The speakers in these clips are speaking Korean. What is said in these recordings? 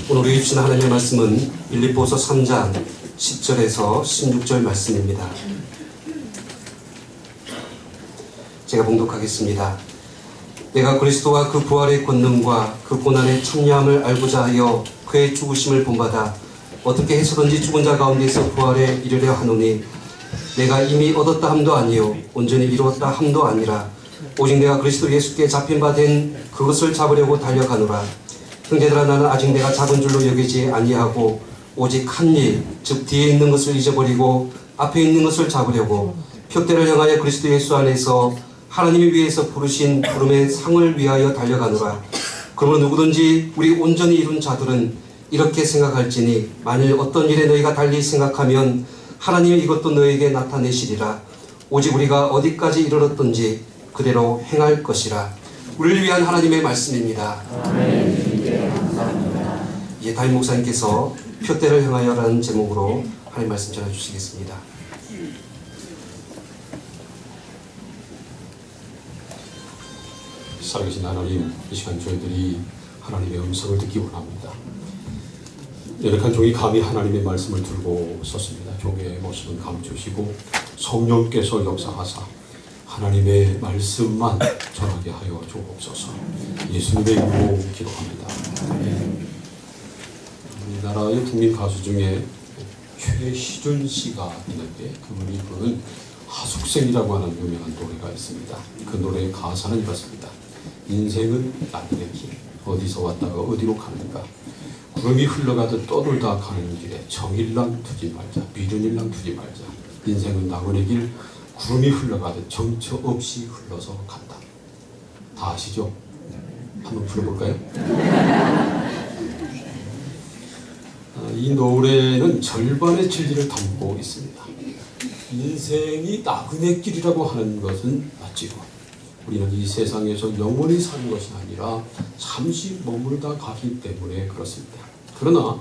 오늘 우리 주신 하나님의 말씀은 빌립보서 3장 10절에서 16절 말씀입니다. 제가 봉독하겠습니다. 내가 그리스도와 그 부활의 권능과 그 고난의 참여함을 알고자 하여 그의 죽으심을 본받아 어떻게 해서든지 죽은 자 가운데서 부활에 이르려 하노니 내가 이미 얻었다 함도 아니요 온전히 이루었다 함도 아니라 오직 내가 그리스도 예수께 잡힌 바 된 그것을 잡으려고 달려가노라. 형제들아, 나는 아직 내가 잡은 줄로 여기지 아니하고 오직 한 일, 즉 뒤에 있는 것을 잊어버리고 앞에 있는 것을 잡으려고 표대를 향하여 그리스도 예수 안에서 하나님이 위에서 부르신 부름의 상을 위하여 달려가노라. 그러므로 누구든지 우리 온전히 이룬 자들은 이렇게 생각할지니 만일 어떤 일에 너희가 달리 생각하면 하나님이 이것도 너희에게 나타내시리라. 오직 우리가 어디까지 이르렀든지 그대로 행할 것이라. 우리를 위한 하나님의 말씀입니다. 예, 담임 목사님께서 표대를 향하여라는 제목으로 하나님 말씀 전해주시겠습니다. 살아계신 하나님, 이 시간 저희들이 하나님의 음성을 듣기 원합니다. 연약한 종이 감히 하나님의 말씀을 들고 섰습니다. 종의 모습은 감추시고 성령께서 역사하사 하나님의 말씀만 전하게 하여 주옵소서. 예수님의 이름으로 기도합니다. 우리나라의 국민 가수 중에 최시준 씨가 있는데 그분이 부른 하숙생이라고 하는 유명한 노래가 있습니다. 그 노래의 가사는 이렇습니다. 인생은 나그네 길, 어디서 왔다가 어디로 가는가. 구름이 흘러가듯 떠돌다 가는 길에 정일랑 두지 말자, 미련일랑 두지 말자. 인생은 나그네 길, 구름이 흘러가듯 정처 없이 흘러서 간다. 다 아시죠? 한번 불러볼까요? 이 노래는 절반의 진리를 담고 있습니다. 인생이 나그네 길이라고 하는 것은 맞지요. 우리는 이 세상에서 영원히 사는 것이 아니라 잠시 머물다 가기 때문에 그렇습니다. 그러나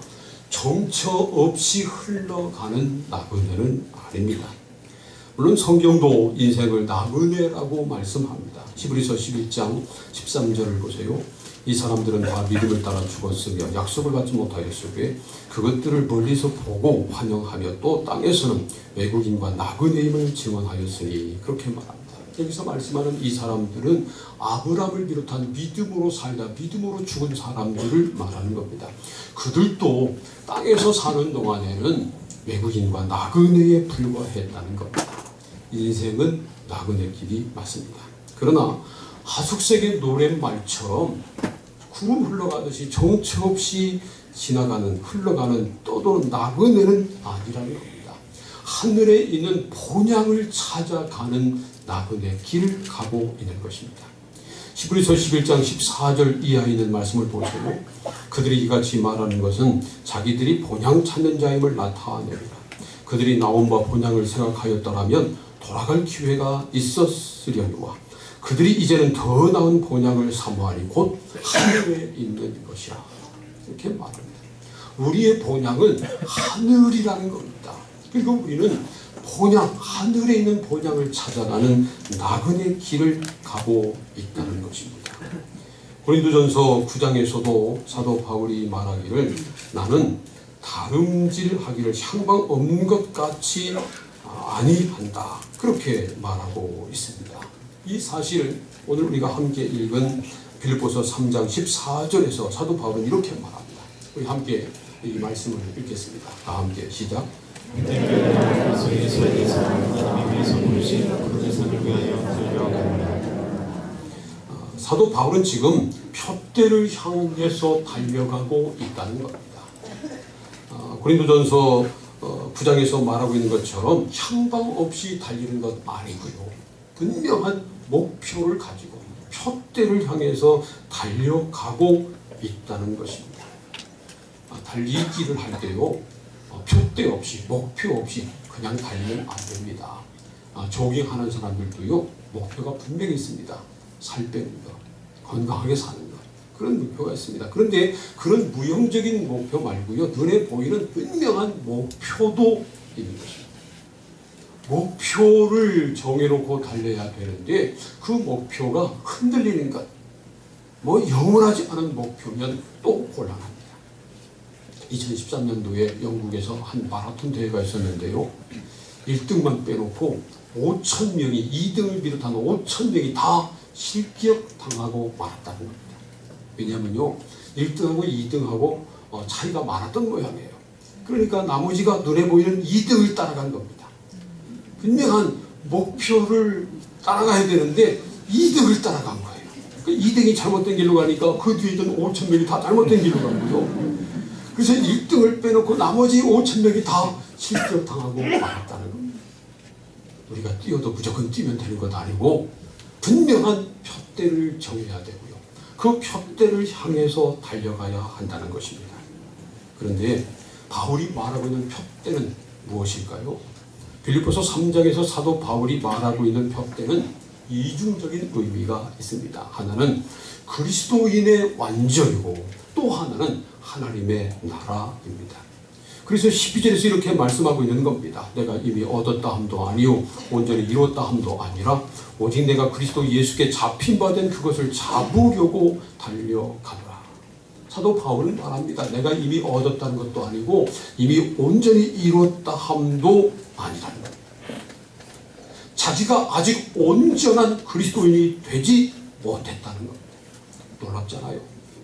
정처 없이 흘러가는 나그네는 아닙니다. 물론 성경도 인생을 나그네라고 말씀합니다. 히브리서 11장 13절을 보세요. 이 사람들은 다 믿음을 따라 죽었으며 약속을 받지 못하였으되 그것들을 멀리서 보고 환영하며 또 땅에서는 외국인과 나그네임을 증언하였으니 그렇게 말합니다. 여기서 말씀하는 이 사람들은 아브라함을 비롯한 믿음으로 살다 믿음으로 죽은 사람들을 말하는 겁니다. 그들도 땅에서 사는 동안에는 외국인과 나그네에 불과했다는 겁니다. 인생은 나그네 길이 맞습니다. 그러나 하숙생의 노랫말처럼 구름 흘러가듯이 정처 없이 지나가는 흘러가는 떠도는 나그네는 아니라는 겁니다. 하늘에 있는 본향을 찾아가는 나그네 길을 가고 있는 것입니다. 히브리서 11장 14절 이하에 있는 말씀을 보세요. 그들이 이같이 말하는 것은 자기들이 본향 찾는 자임을 나타내리라. 그들이 나온 바 본향을 생각하였더라면 돌아갈 기회가 있었으려니와 그들이 이제는 더 나은 본향을 사모하니 곧 하늘에 있는 것이라. 이렇게 말합니다. 우리의 본향은 하늘이라는 겁니다. 그리고 우리는 본향, 하늘에 있는 본향을 찾아가는 나그네 길을 가고 있다는 것입니다. 고린도전서 9장에서도 사도 바울이 말하기를 나는 다름질하기를 향방 없는 것 같이 아니한다. 그렇게 말하고 있습니다. 이 사실을 오늘 우리가 함께 읽은 빌립보서 3장 14절에서 사도 바울은 이렇게 말합니다. 우리 함께 이 말씀을 읽겠습니다. 다 함께 시작. 사도 바울은 지금 표대를 향해서 달려가고 있다는 겁니다. 고린도전서 9장에서 말하고 있는 것처럼 향방 없이 달리는 것 아니고요. 분명한 목표를 가지고 표대를 향해서 달려가고 있다는 것입니다. 달리기를 할 때요. 표대 없이 목표 없이 그냥 달리면 안 됩니다. 조깅하는 사람들도요. 목표가 분명히 있습니다. 살 빼는 것, 건강하게 사는 것. 그런 목표가 있습니다. 그런데 그런 무형적인 목표 말고요. 눈에 보이는 분명한 목표도 있는 것입니다. 목표를 정해놓고 달려야 되는데 그 목표가 흔들리는 것, 영원하지 않은 목표면 또 곤란합니다. 2013년도에 영국에서 한 마라톤 대회가 있었는데요. 1등만 빼놓고 5,000명이 2등을 비롯한 5,000명이 다 실격당하고 말았다는 겁니다. 왜냐하면요, 1등하고 2등하고 차이가 많았던 모양이에요. 그러니까 나머지가 눈에 보이는 2등을 따라간 겁니다. 분명한 목표를 따라가야 되는데 2등을 따라간 거예요. 그 2등이 잘못된 길로 가니까 그 뒤에 있던 5,000명이 다 잘못된 길로 간 거죠. 그래서 1등을 빼놓고 나머지 5,000명이 다 실격당하고 말았다는 겁니다. 우리가 뛰어도 무조건 뛰면 되는 것 아니고 분명한 푯대를 정해야 되고요. 그 푯대를 향해서 달려가야 한다는 것입니다. 그런데 바울이 말하고 있는 푯대는 무엇일까요? 빌립보서 3장에서 사도 바울이 말하고 있는 푯대는 이중적인 의미가 있습니다. 하나는 그리스도인의 완전이고 또 하나는 하나님의 나라입니다. 그래서 12절에서 이렇게 말씀하고 있는 겁니다. 내가 이미 얻었다 함도 아니요 온전히 이뤘다 함도 아니라 오직 내가 그리스도 예수께 잡힌 바 된 그것을 잡으려고 달려가노라. 사도 바울은 말합니다. 내가 이미 얻었다는 것도 아니고 이미 온전히 이뤘다 함도 아니라는 겁니다. 자기가 아직 온전한 그리스도인이 되지 못했다는 겁니다. 놀랍잖아요.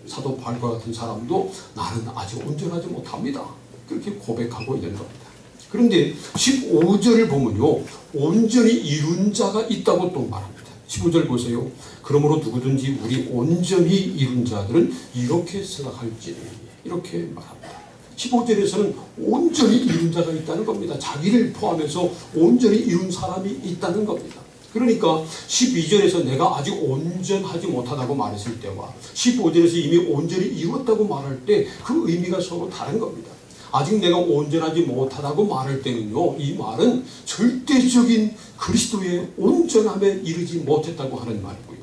사도 바울과 같은 사람도 나는 아직 온전하지 못합니다. 그렇게 고백하고 있는 겁니다. 그런데 15절을 보면요, 온전히 이룬 자가 있다고 또 말합니다. 15절 보세요. 그러므로 누구든지 우리 온전히 이룬 자들은 이렇게 생각할지니, 이렇게 말합니다. 15절에서는 온전히 이룬 자가 있다는 겁니다. 자기를 포함해서 온전히 이룬 사람이 있다는 겁니다. 그러니까 12절에서 내가 아직 온전하지 못하다고 말했을 때와 15절에서 이미 온전히 이뤘다고 말할 때 그 의미가 서로 다른 겁니다. 아직 내가 온전하지 못하다고 말할 때는요, 이 말은 절대적인 그리스도의 온전함에 이르지 못했다고 하는 말이고요.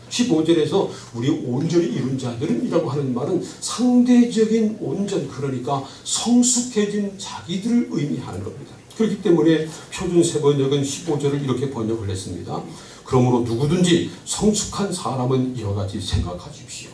15절에서 우리 온전히 이룬 자들은 이라고 하는 말은 상대적인 온전, 그러니까 성숙해진 자기들을 의미하는 겁니다. 그렇기 때문에 표준세 번역은 15절을 이렇게 번역을 했습니다. 그러므로 누구든지 성숙한 사람은 이와 같이 생각하십시오.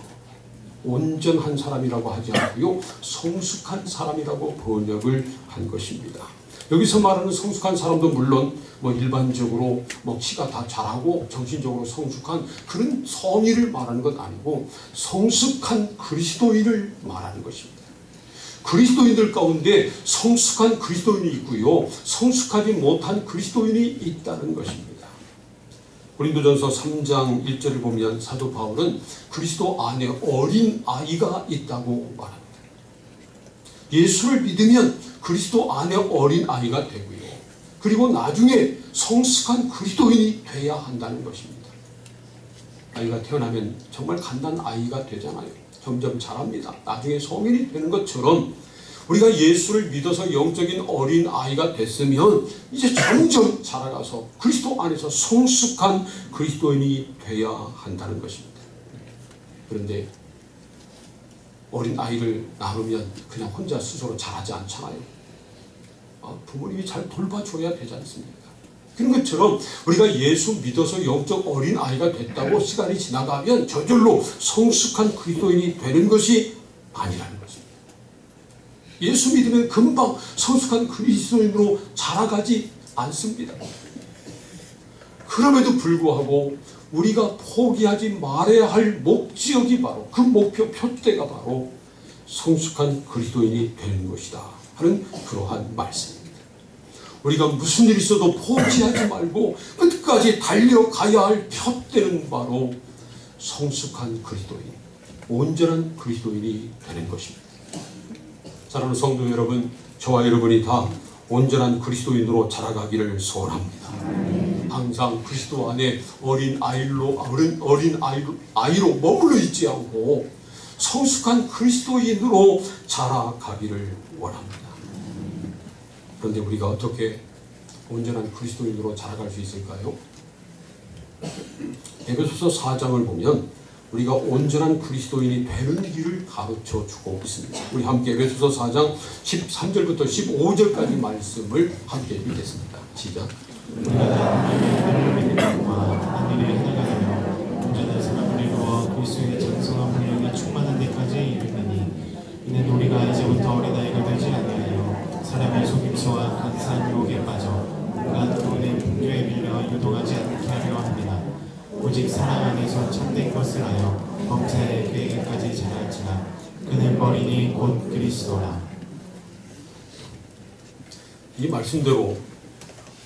온전한 사람이라고 하지 않고요, 성숙한 사람이라고 번역을 한 것입니다. 여기서 말하는 성숙한 사람도 물론 일반적으로 키가 다 자라고 정신적으로 성숙한 그런 성의를 말하는 건 아니고 성숙한 그리스도인을 말하는 것입니다. 그리스도인들 가운데 성숙한 그리스도인이 있고요, 성숙하지 못한 그리스도인이 있다는 것입니다. 고린도전서 3장 1절을 보면 사도 바울은 그리스도 안에 어린 아이가 있다고 말합니다. 예수를 믿으면 그리스도 안에 어린 아이가 되고요, 그리고 나중에 성숙한 그리스도인이 돼야 한다는 것입니다. 아이가 태어나면 정말 갓난 아이가 되잖아요. 점점 자랍니다. 나중에 성인이 되는 것처럼 우리가 예수를 믿어서 영적인 어린 아이가 됐으면 이제 점점 자라가서 그리스도 안에서 성숙한 그리스도인이 되어야 한다는 것입니다. 그런데 어린 아이를 낳으면 그냥 혼자 스스로 자라지 않잖아요. 부모님이 잘 돌봐줘야 되지 않습니까? 그런 것처럼 우리가 예수 믿어서 영적 어린 아이가 됐다고 시간이 지나가면 저절로 성숙한 그리스도인이 되는 것이 아니라는 것입니다. 예수 믿으면 금방 성숙한 그리스도인으로 자라가지 않습니다. 그럼에도 불구하고 우리가 포기하지 말아야 할 목적이 바로 그 목표 표대가 바로 성숙한 그리스도인이 되는 것이다 하는 그러한 말씀입니다. 우리가 무슨 일이 있어도 포기하지 말고 끝까지 달려가야 할 표대는 바로 성숙한 그리스도인, 온전한 그리스도인이 되는 것입니다. 사랑하는 성도 여러분, 저와 여러분이 다 온전한 그리스도인으로 자라가기를 소원합니다. 항상 그리스도 안에 어린 아이로 머물러 있지 않고 성숙한 그리스도인으로 자라가기를 원합니다. 그런데 우리가 어떻게 온전한 그리스도인으로 자라갈 수 있을까요? 에베소서 4장을 보면 우리가 온전한 그리스도인이 되는 길을 가르쳐 주고 있습니다. 우리 함께 에베소서 4장 13절부터 15절까지 말씀을 함께 읽겠습니다. 시작. 온전한 사람을 이루어 그리스도의 장성한 분량이 충만한 데까지 이르나니 이는 우리가 이제부터 어린아이가 되지 아니하여 사람의 속임수와 간사한 유혹에 빠져 온갖 돈의 풍조에 밀려 유동하지 않게 하려 합니다. 오직 사랑 안에서 참된 것을 하여 범사에 그에게까지 자랄지라. 그는 머리니 곧 그리스도라. 이 말씀대로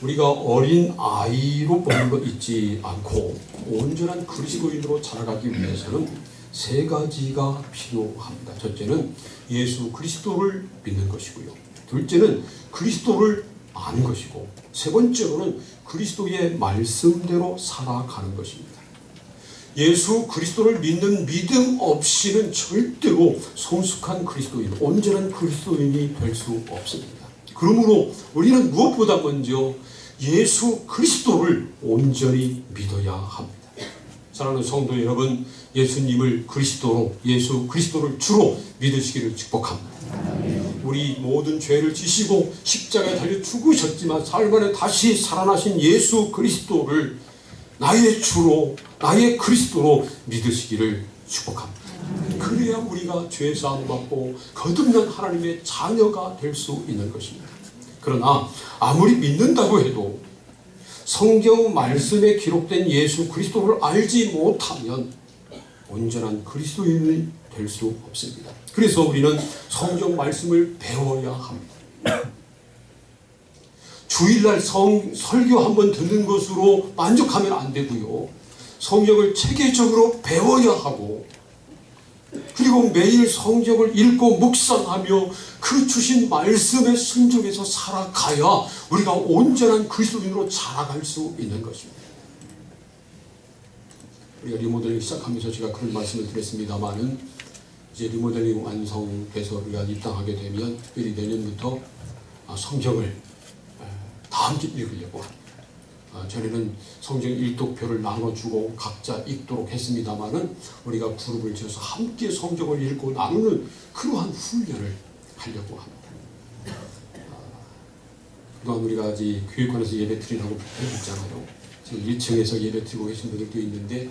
우리가 어린 아이로 머물러 있지 않고 온전한 그리스도인으로 자라가기 위해서는 세 가지가 필요합니다. 첫째는 예수 그리스도를 믿는 것이고요. 둘째는 그리스도를 아는 것이고, 세 번째로는 그리스도의 말씀대로 살아가는 것입니다. 예수 그리스도를 믿는 믿음 없이는 절대로 성숙한 그리스도인, 온전한 그리스도인이 될 수 없습니다. 그러므로 우리는 무엇보다 먼저 예수 그리스도를 온전히 믿어야 합니다. 사랑하는 성도 여러분, 예수님을 그리스도로, 예수 그리스도를 주로 믿으시기를 축복합니다. 우리 모든 죄를 지시고 십자가에 달려 죽으셨지만 삶 안에 다시 살아나신 예수 그리스도를 나의 주로, 나의 그리스도로 믿으시기를 축복합니다. 그래야 우리가 죄사함 받고 거듭난 하나님의 자녀가 될 수 있는 것입니다. 그러나 아무리 믿는다고 해도 성경 말씀에 기록된 예수 그리스도를 알지 못하면 온전한 그리스도인이 될 수 없습니다. 그래서 우리는 성경 말씀을 배워야 합니다. 주일날 설교 한번 듣는 것으로 만족하면 안 되고요. 성경을 체계적으로 배워야 하고, 그리고 매일 성경을 읽고 묵상하며 그 주신 말씀에 순종해서 살아가야 우리가 온전한 그리스도인으로 자라갈 수 있는 것입니다. 우리가 리모델링 시작하면서 제가 그런 말씀을 드렸습니다마는, 이제 리모델링 완성돼서 우리가 입당하게 되면 특별히 내년부터 성경을 다 함께 읽으려고 합니다. 전에는 성경 일독표를 나눠주고 각자 읽도록 했습니다마는 우리가 그룹을 지어서 함께 성경을 읽고 나누는 그러한 훈련을 하려고 합니다. 그동안 우리가 아직 교육관에서 예배 드리라고 했잖아요. 지금 1층에서 예배 드리고 계신 분들도 있는데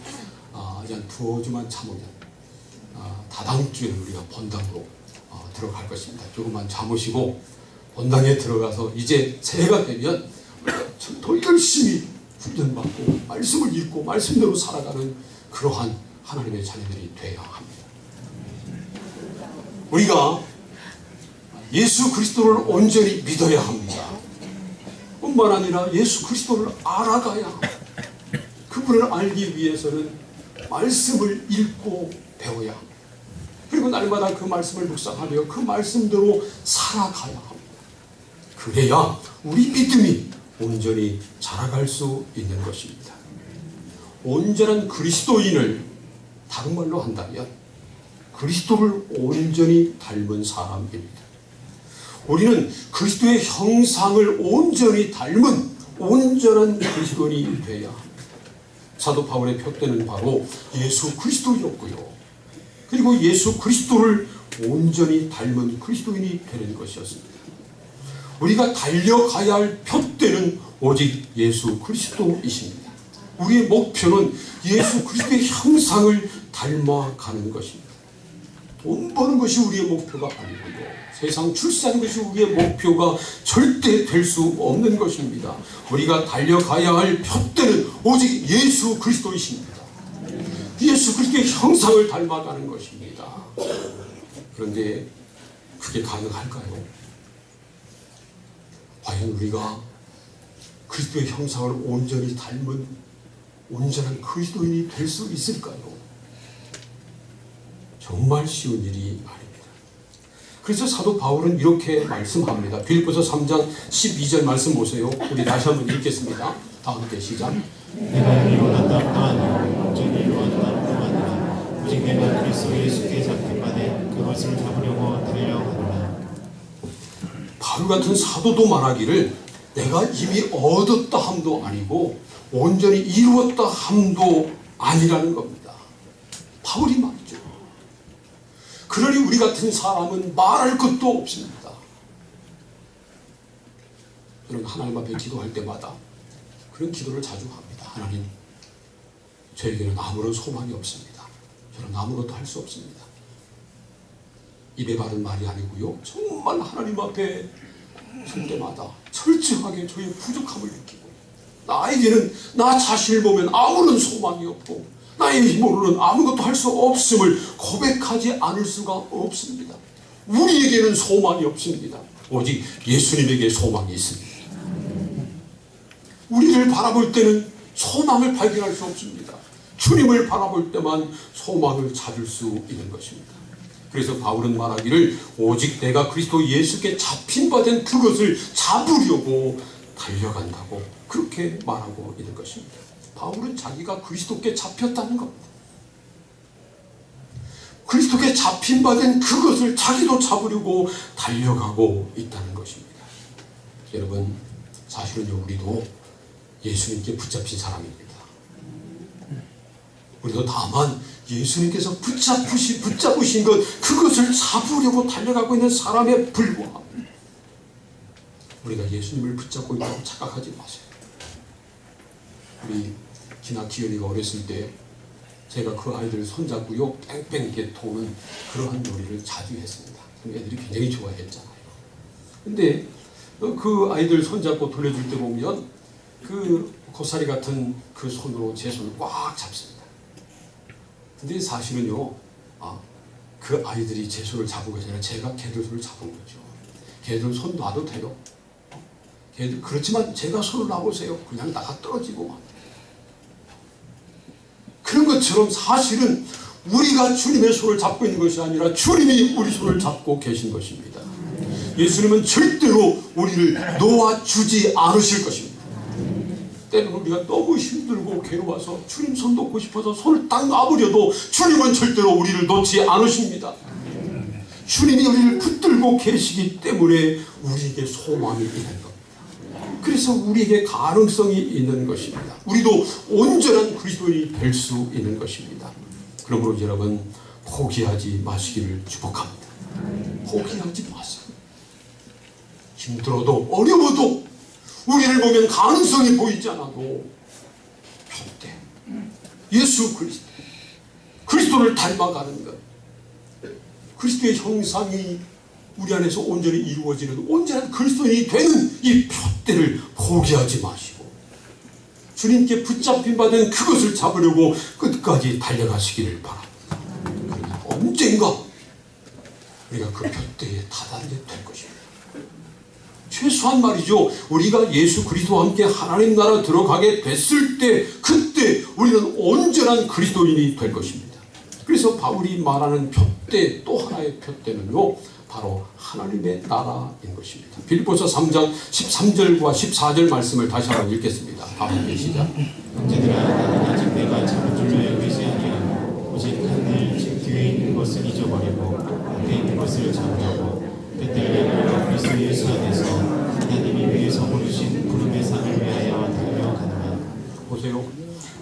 이제 한 두어 주만 참으면 다다음 주에는 우리가 본당으로 들어갈 것입니다. 조금만 참으시고 본당에 들어가서 이제 새해가 되면 더 열심히 훈련받고 말씀을 읽고 말씀대로 살아가는 그러한 하나님의 자녀들이 되어야 합니다. 우리가 예수 그리스도를 온전히 믿어야 합니다. 뿐만 아니라 예수 그리스도를 알아가야 합니다. 그분을 알기 위해서는 말씀을 읽고 배워야 합니다. 그리고 날마다 그 말씀을 묵상하며 그 말씀대로 살아가야 합니다. 그래야 우리 믿음이 온전히 자라갈 수 있는 것입니다. 온전한 그리스도인을 다른 말로 한다면 그리스도를 온전히 닮은 사람입니다. 우리는 그리스도의 형상을 온전히 닮은 온전한 그리스도인이 되어야 합니다. 사도 바울의 표대는 바로 예수 그리스도였고요. 그리고 예수 그리스도를 온전히 닮은 그리스도인이 되는 것이었습니다. 우리가 달려가야 할 표대는 오직 예수 그리스도이십니다. 우리의 목표는 예수 그리스도의 형상을 닮아가는 것입니다. 돈 버는 것이 우리의 목표가 아니고요. 세상 출세하는 것이 우리의 목표가 절대 될 수 없는 것입니다. 우리가 달려가야 할 표대는 오직 예수 그리스도이십니다. 예수 그리스도의 형상을 닮아가는 것입니다. 그런데 그게 가능할까요? 과연 우리가 그리스도의 형상을 온전히 닮은 온전한 그리스도인이 될 수 있을까요? 정말 쉬운 일이 아닙니다. 그래서 사도 바울은 이렇게 말씀합니다. 빌립보서 3장 12절 말씀 보세요. 우리 다시 한번 읽겠습니다. 다 함께 시작. 내가 이루었다 뿐도 아니고 온전히 이루었다 뿐도 아니라 오직 내가 그리스도 예수께 잡힌 바되 그것을 잡으려고 달려가노라. 바울 같은 사도도 말하기를 내가 이미 얻었다 함도 아니고 온전히 이루었다 함도 아니라는 겁니다. 바울이 말이죠. 그러니 우리 같은 사람은 말할 것도 없습니다. 저는 하나님 앞에 기도할 때마다 그런 기도를 자주 합니다. 하나님, 저에게는 아무런 소망이 없습니다. 저는 아무것도 할 수 없습니다. 입에 바른 말이 아니고요. 정말 하나님 앞에 설 때마다 철저하게 저의 부족함을 느끼고 나에게는 나 자신을 보면 아무런 소망이 없고 나의 힘으로는 아무것도 할 수 없음을 고백하지 않을 수가 없습니다. 우리에게는 소망이 없습니다. 오직 예수님에게 소망이 있습니다. 우리를 바라볼 때는 소망을 발견할 수 없습니다. 주님을 바라볼 때만 소망을 찾을 수 있는 것입니다. 그래서 바울은 말하기를 오직 내가 그리스도 예수께 잡힌 바 된 그것을 잡으려고 달려간다고 그렇게 말하고 있는 것입니다. 바울은 자기가 그리스도께 잡혔다는 겁니다. 그리스도께 잡힌 바 된 그것을 자기도 잡으려고 달려가고 있다는 것입니다. 여러분, 사실은요, 우리도 예수님께 붙잡힌 사람입니다. 우리도 다만 예수님께서 붙잡으신 것, 그것을 잡으려고 달려가고 있는 사람에 불과합니다. 우리가 예수님을 붙잡고 있다고 착각하지 마세요. 우리 기나 기현이가 어렸을 때 제가 그 아이들을 손잡고요, 뺑뺑 이렇게 도는 그러한 놀이를 자주 했습니다. 애들이 굉장히 좋아했잖아요. 근데 그 아이들 손잡고 돌려줄 때 보면 그 고사리 같은 그 손으로 제 손을 꽉 잡습니다. 근데 사실은요, 그 아이들이 제 손을 잡은 것이 아니라 제가 걔들 손을 잡은 거죠. 걔들 손 놔도 돼요. 걔들, 그렇지만 제가 손을 놔보세요. 그냥 나가 떨어지고 막. 그런 것처럼 사실은 우리가 주님의 손을 잡고 있는 것이 아니라 주님이 우리 손을 잡고 계신 것입니다. 예수님은 절대로 우리를 놓아주지 않으실 것입니다. 때는 우리가 너무 힘들고 괴로워서 주님 손 놓고 싶어서 손을 딱 놔버려도 주님은 절대로 우리를 놓지 않으십니다. 주님이 우리를 붙들고 계시기 때문에 우리에게 소망이 있는 겁니다. 그래서 우리에게 가능성이 있는 것입니다. 우리도 온전한 그리스도인이 될 수 있는 것입니다. 그러므로 여러분, 포기하지 마시기를 축복합니다. 포기하지 마세요. 힘들어도 어려워도 우리를 보면 가능성이 보이지 않아도 표대 예수 그리스도, 그리스도를 닮아가는 것, 그리스도의 형상이 우리 안에서 온전히 이루어지는 온전한 그리스도인이 되는 이 표대를 포기하지 마시고 주님께 붙잡힌 바 된 그것을 잡으려고 끝까지 달려가시기를 바랍니다. 그러면 언젠가 우리가 그 표대에 다다르게 될 것입니다. 최소한 말이죠, 우리가 예수 그리스도와 함께 하나님 나라 들어가게 됐을 때 그때 우리는 온전한 그리스도인이 될 것입니다. 그래서 바울이 말하는 표대, 또 하나의 표대는요, 바로 하나님의 나라인 것입니다. 빌립보서 3장 13절과 14절 말씀을 다시 한번 읽겠습니다. 다 함께 시작. 형제들아, 나는 아직 내가 잡은 줄로 여기지 아니하고 오직 하늘 즉 뒤에 있는 것을 잊어버리고 앞에 있는 것을 잡으려고 그때를 그리스도 예수 안에서 하나님이 위에서 부르신 부름의 상을 위하여 달려가노라. 보세요.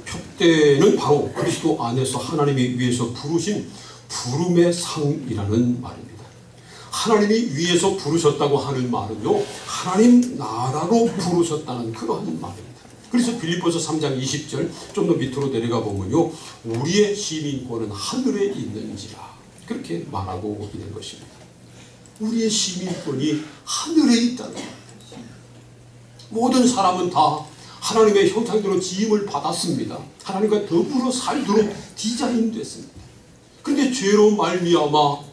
표대는 바로 그리스도 안에서 하나님이 위에서 부르신 부름의 상이라는 말입니다. 하나님이 위에서 부르셨다고 하는 말은요, 하나님 나라로 부르셨다는 그러한 말입니다. 그래서 빌립보서 3장 20절 좀 더 밑으로 내려가 보면요, 우리의 시민권은 하늘에 있는지라 그렇게 말하고 있는 것입니다. 우리의 시민권이 하늘에 있다는 겁니다. 모든 사람은 다 하나님의 형상대로 지음을 받았습니다. 하나님과 더불어 살도록 디자인됐습니다. 그런데 죄로 말미암아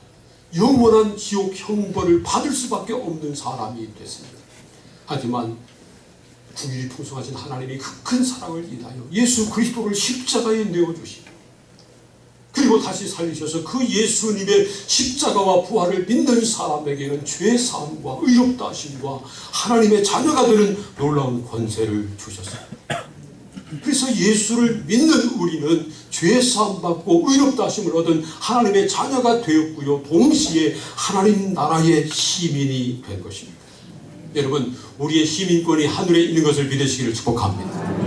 영원한 지옥 형벌을 받을 수밖에 없는 사람이 됐습니다. 하지만 긍휼이 풍성하신 하나님이 그 큰 사랑을 인하여 예수 그리스도를 십자가에 내어주시고 그리고 다시 살리셔서 그 예수님의 십자가와 부활을 믿는 사람에게는 죄사함과 의롭다 하심과 하나님의 자녀가 되는 놀라운 권세를 주셨습니다. 그래서 예수를 믿는 우리는 죄사함 받고 의롭다 하심을 얻은 하나님의 자녀가 되었고요, 동시에 하나님 나라의 시민이 된 것입니다. 여러분, 우리의 시민권이 하늘에 있는 것을 믿으시기를 축복합니다.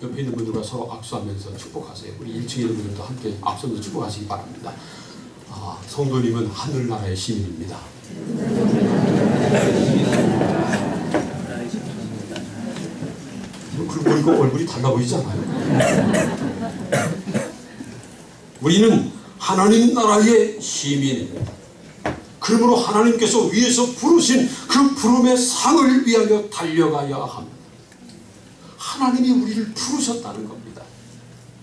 옆에 있는 분들과 서로 악수하면서 축복하세요. 우리 1층에 있는 분들도 함께 악수하면서 축복하시기 바랍니다. 성도님은 하늘나라의 시민입니다. 그리고 보니까 얼굴이 달라 보이잖아요. 우리는 하나님 나라의 시민입니다. 그러므로 하나님께서 위에서 부르신 그 부름의 상을 위하여 달려가야 합니다. 하나님이 우리를 부르셨다는 겁니다.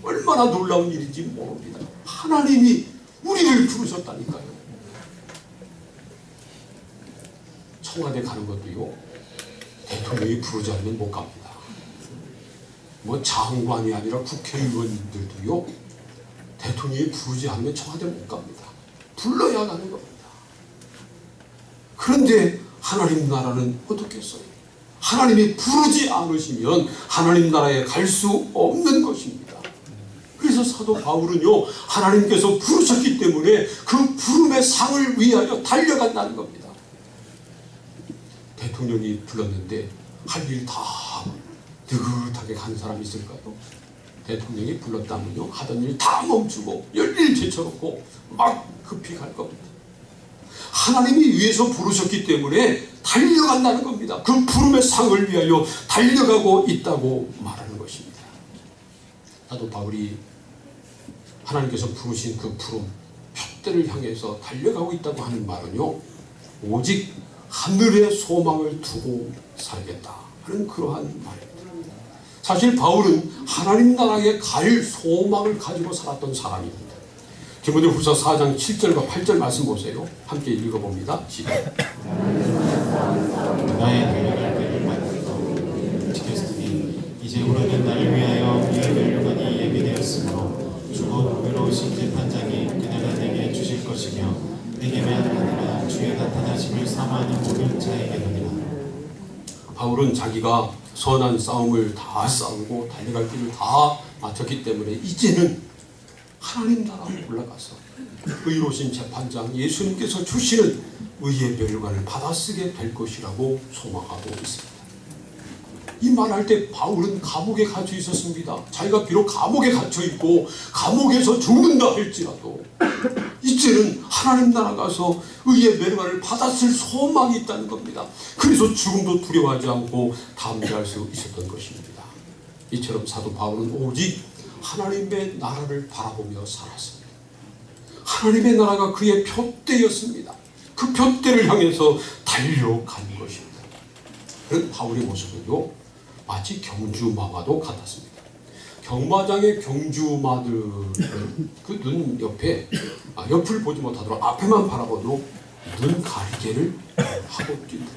얼마나 놀라운 일인지 모릅니다. 하나님이 우리를 부르셨다니까요. 청와대 가는 것도요, 대통령이 부르지 않으면 못 갑니다. 뭐 장관이 아니라 국회의원들도요, 대통령이 부르지 않으면 청와대 못 갑니다. 불러야 가는 겁니다. 그런데 하나님 나라는 어떻겠어요? 하나님이 부르지 않으시면 하나님 나라에 갈 수 없는 것입니다. 그래서 사도 바울은요, 하나님께서 부르셨기 때문에 그 부름의 상을 위하여 달려간다는 겁니다. 대통령이 불렀는데 할 일 다 느긋하게 간 사람이 있을까요? 대통령이 불렀다면요, 하던 일 다 멈추고 열일 제쳐놓고 막 급히 갈 겁니다. 하나님이 위에서 부르셨기 때문에 달려간다는 겁니다. 그 부름의 상을 위하여 달려가고 있다고 말하는 것입니다. 사도 바울이 하나님께서 부르신 그 부름, 푯대를 향해서 달려가고 있다고 하는 말은요, 오직 하늘의 소망을 두고 살겠다 하는 그러한 말입니다. 사실 바울은 하나님 나라에 갈 소망을 가지고 살았던 사람입니다. 디모데후서 4장 7절과 8절 말씀 보세요. 함께 읽어봅니다. 시작. 나의 달려갈 길을 만들고 지켰으니 이제부로는 나를 위하여 이 멸류관이 예비되었으므로 주곧 의로우신 재판장이 그날에 내게 주실 것이며 내게만 아니라 주의 나타나심을 사모하는 모든 자에게 되리라. 바울은 자기가 선한 싸움을 다 싸우고 달려갈 길을 다 마쳤기 때문에 이제는 하나님 나라로 올라가서 의로우신 재판장 예수님께서 주시는 의의 멸류관을 받아쓰게 될 것이라고 소망하고 있습니다. 이 말할 때 바울은 감옥에 갇혀 있었습니다. 자기가 비록 감옥에 갇혀 있고 감옥에서 죽는다 할지라도 이제는 하나님 나라 가서 의의 멸류관을 받았을 소망이 있다는 겁니다. 그래서 죽음도 두려워하지 않고 담대할 수 있었던 것입니다. 이처럼 사도 바울은 오직 하나님의 나라를 바라보며 살았습니다. 하나님의 나라가 그의 푯대였습니다. 그 푯대를 향해서 달려간 것입니다. 그런 바울의 모습은요, 마치 경주마마도 같았습니다. 경마장의 경주마들은 그 눈 옆에 옆을 보지 못하도록 앞에만 바라보도록 눈 가리개를 하고 뛴다.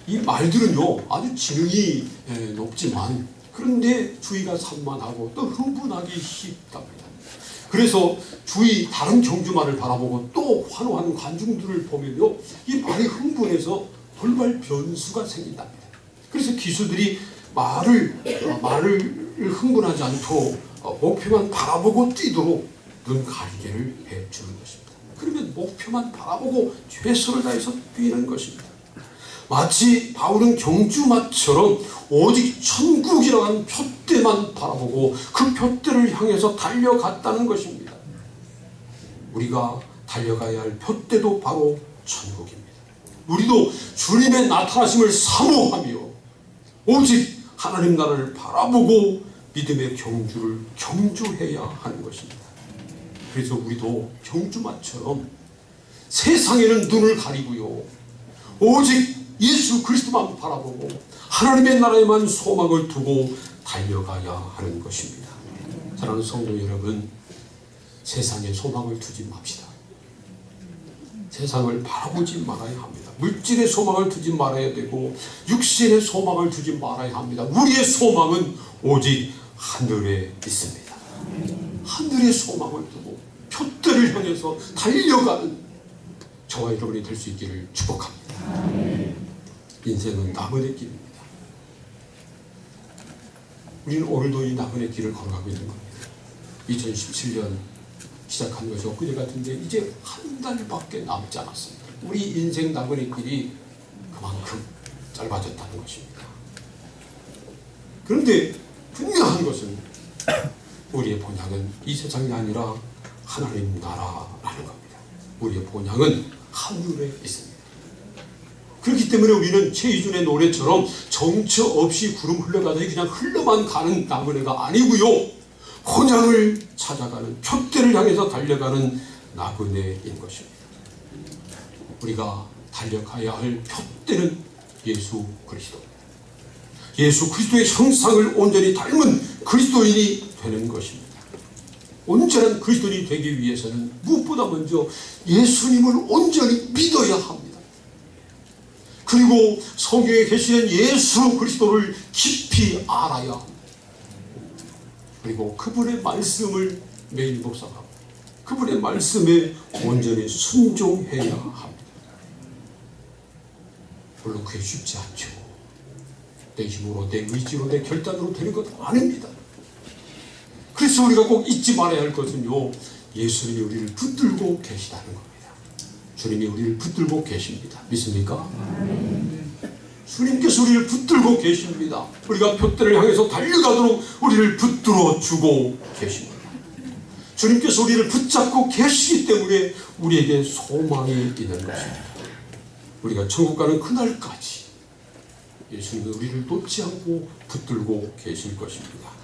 이 말들은요, 아주 지능이 높지만 그런데 주의가 산만하고 또 흥분하기 쉽답니다. 그래서 주위 다른 경주마를 바라보고 또 환호하는 관중들을 보면요, 이 말이 흥분해서 돌발 변수가 생긴답니다. 그래서 기수들이 말을 흥분하지 않고 목표만 바라보고 뛰도록 눈 가리개를 해주는 것입니다. 그러면 목표만 바라보고 최선을 다해서 뛰는 것입니다. 마치 바울은 경주마처럼 오직 천국이라고 하는 푯대만 바라보고 그 푯대를 향해서 달려갔다는 것입니다. 우리가 달려가야 할 푯대도 바로 천국입니다. 우리도 주님의 나타나심을 사모하며 오직 하나님 나라를 바라보고 믿음의 경주를 경주해야 하는 것입니다. 그래서 우리도 경주마처럼 세상에는 눈을 가리고요, 오직 예수 그리스도만 바라보고 하나님의 나라에만 소망을 두고 달려가야 하는 것입니다. 사랑하는 성도 여러분, 세상에 소망을 두지 맙시다. 세상을 바라보지 말아야 합니다. 물질의 소망을 두지 말아야 되고 육신의 소망을 두지 말아야 합니다. 우리의 소망은 오직 하늘에 있습니다. 하늘의 소망을 두고 푯대를 향해서 달려가는 저와 여러분이 될 수 있기를 축복합니다. 인생은 나그네 길입니다. 우리는 오늘도 이 나그네 길을 걸어가고 있는 겁니다. 2017년 시작한 것이 엊그제 같은데 이제 한 달밖에 남지 않았습니다. 우리 인생 나그네 길이 그만큼 짧아졌다는 것입니다. 그런데 분명한 것은 우리의 본향은 이 세상이 아니라 하나님 나라라는 겁니다. 우리의 본향은 하늘에 있습니다. 그렇기 때문에 우리는 최희준의 노래처럼 정처 없이 구름 흘러가더니 그냥 흘러만 가는 나그네가 아니고요, 본향을 찾아가는 푯대를 향해서 달려가는 나그네인 것입니다. 우리가 달려가야 할 표대는 예수 그리스도입니다. 예수 그리스도의 형상을 온전히 닮은 그리스도인이 되는 것입니다. 온전한 그리스도인이 되기 위해서는 무엇보다 먼저 예수님을 온전히 믿어야 합니다. 그리고 성경에 계시는 예수 그리스도를 깊이 알아야 합니다. 그리고 그분의 말씀을 매일 묵상하고 그분의 말씀에 온전히 순종해야 합니다. 물론 그게 쉽지 않죠. 내 힘으로, 내 의지로, 내 결단으로 되는 것도 아닙니다. 그래서 우리가 꼭 잊지 말아야 할 것은요, 예수님이 우리를 붙들고 계시다는 겁니다. 주님이 우리를 붙들고 계십니다. 믿습니까? 주님께서 우리를 붙들고 계십니다. 우리가 표대를 향해서 달려가도록 우리를 붙들어 주고 계십니다. 주님께서 우리를 붙잡고 계시기 때문에 우리에게 소망이 있는 것입니다. 우리가 천국 가는 그날까지 예수님은 우리를 놓지 않고 붙들고 계실 것입니다.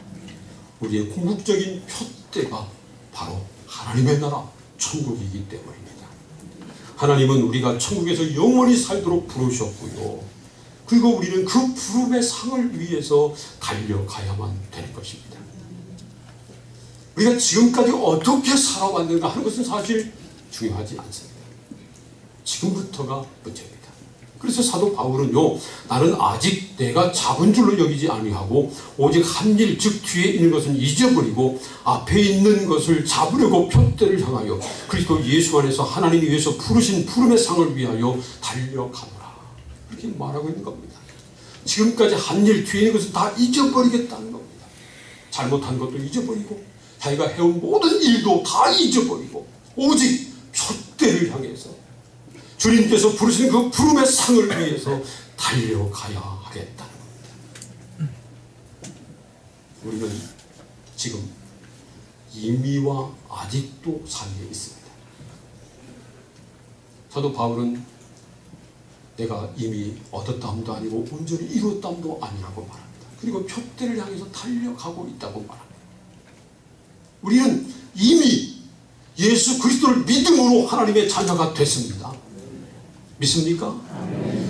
우리의 궁극적인 표대가 바로 하나님의 나라 천국이기 때문입니다. 하나님은 우리가 천국에서 영원히 살도록 부르셨고요, 그리고 우리는 그 부름의 상을 위해서 달려가야만 될 것입니다. 우리가 지금까지 어떻게 살아왔는가 하는 것은 사실 중요하지 않습니다. 지금부터가 문제입니다. 그래서 사도 바울은요, 나는 아직 내가 잡은 줄로 여기지 아니하고 오직 한 일, 즉 뒤에 있는 것은 잊어버리고 앞에 있는 것을 잡으려고 표대를 향하여 그리스도 예수 안에서 하나님이 위해서 부르신 부름의 상을 위하여 달려가노라, 그렇게 말하고 있는 겁니다. 지금까지 한 일, 뒤에 있는 것은 다 잊어버리겠다는 겁니다. 잘못한 것도 잊어버리고 자기가 해온 모든 일도 다 잊어버리고 오직 표대를 향해서 주님께서 부르신 그 부름의 상을 위해서 달려가야 하겠다는 겁니다. 우리는 지금 이미와 아직도 사이에 있습니다. 사도 바울은 내가 이미 얻었다함도 아니고 온전히 이뤘다함도 아니라고 말합니다. 그리고 표대를 향해서 달려가고 있다고 말합니다. 우리는 이미 예수 그리스도를 믿음으로 하나님의 자녀가 됐습니다. 믿습니까?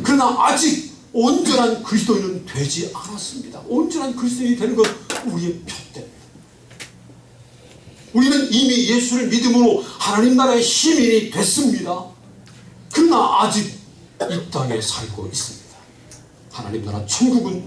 그러나 아직 온전한 그리스도인은 되지 않았습니다. 온전한 그리스도인이 되는 것 우리의 표대입니다. 우리는 이미 예수를 믿음으로 하나님 나라의 시민이 됐습니다. 그러나 아직 이 땅에 살고 있습니다. 하나님 나라 천국은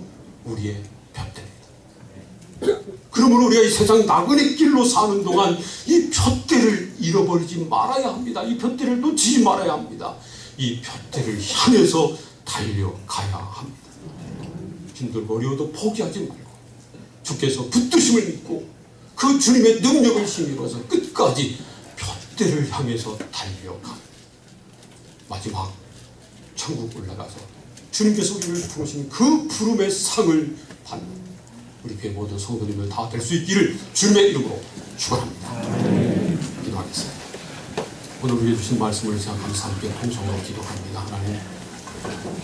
우리의 표대입니다. 그러므로 우리가 이 세상 나그네 길로 사는 동안 이 표대를 잃어버리지 말아야 합니다. 이 표대를 놓치지 말아야 합니다. 이 표대를 향해서 달려가야 합니다. 힘들고 어려워도 포기하지 말고 주께서 붙드심을 믿고 그 주님의 능력을 힘입어서 끝까지 표대를 향해서 달려가 마지막 천국 올라가서 주님께서 우리를 부르신 그 부름의 상을 받는 우리 교회 모든 성도님들 다 될 수 있기를 주님의 이름으로 축원합니다. 기도하겠습니다. 오늘 우리에게 주신 말씀을 생각하면서 함께 통성으로 기도합니다. 하나님,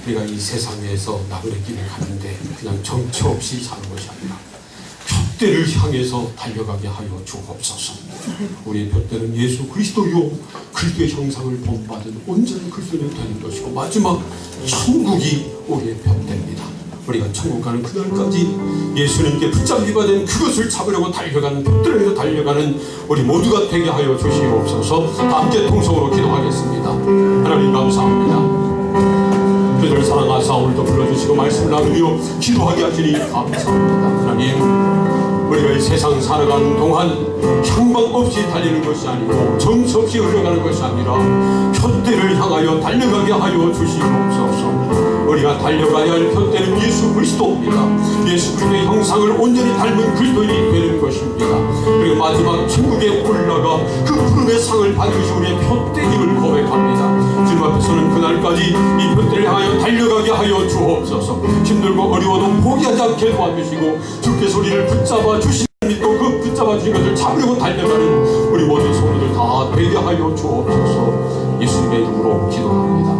우리가 이 세상에서 나그네 길을 가는데 그냥 정처 없이 사는 것이 아니라 표대를 향해서 달려가게 하여 주옵소서. 우리의 표대는 예수 그리스도요, 그리스도의 형상을 본받은 온전한 그리스도인이 되는 것이고 마지막 천국이 우리의 표대입니다. 우리가 천국 가는 그날까지 예수님께 붙잡기가 된 그것을 잡으려고 달려가는, 붙들려서 달려가는 우리 모두가 되게 하여 주시옵소서. 함께 통성으로 기도하겠습니다. 하나님 감사합니다. 그들을 사랑하사 오늘도 불러주시고 말씀을 나누며 기도하게 하시니 감사합니다. 하나님, 우리가 이 세상 살아가는 동안 향방 없이 달리는 것이 아니고 정처 없이 흘러가는 것이 아니라 표대를 향하여 달려가게 하여 주시옵소서. 우리가 달려가야 할 표대는 예수 그리스도입니다. 예수 그리스도의 형상을 온전히 닮은 그리스도인이 되는 것입니다. 그리고 마지막 천국에 올라가 그 부름의 상을 받으신 우리의 표대임을 고백합니다. 주님 앞에서는 그날까지 이 표대를 향하여 달려가게 하여 주옵소서. 힘들고 어려워도 포기하지 않게 도와주시고 주께서 우리를 붙잡아 주시고 믿고 그 붙잡아 주신 것을 잡으려고 달려가는 우리 모든 성도들 다 되게 하여 주옵소서. 예수님의 이름으로 기도합니다.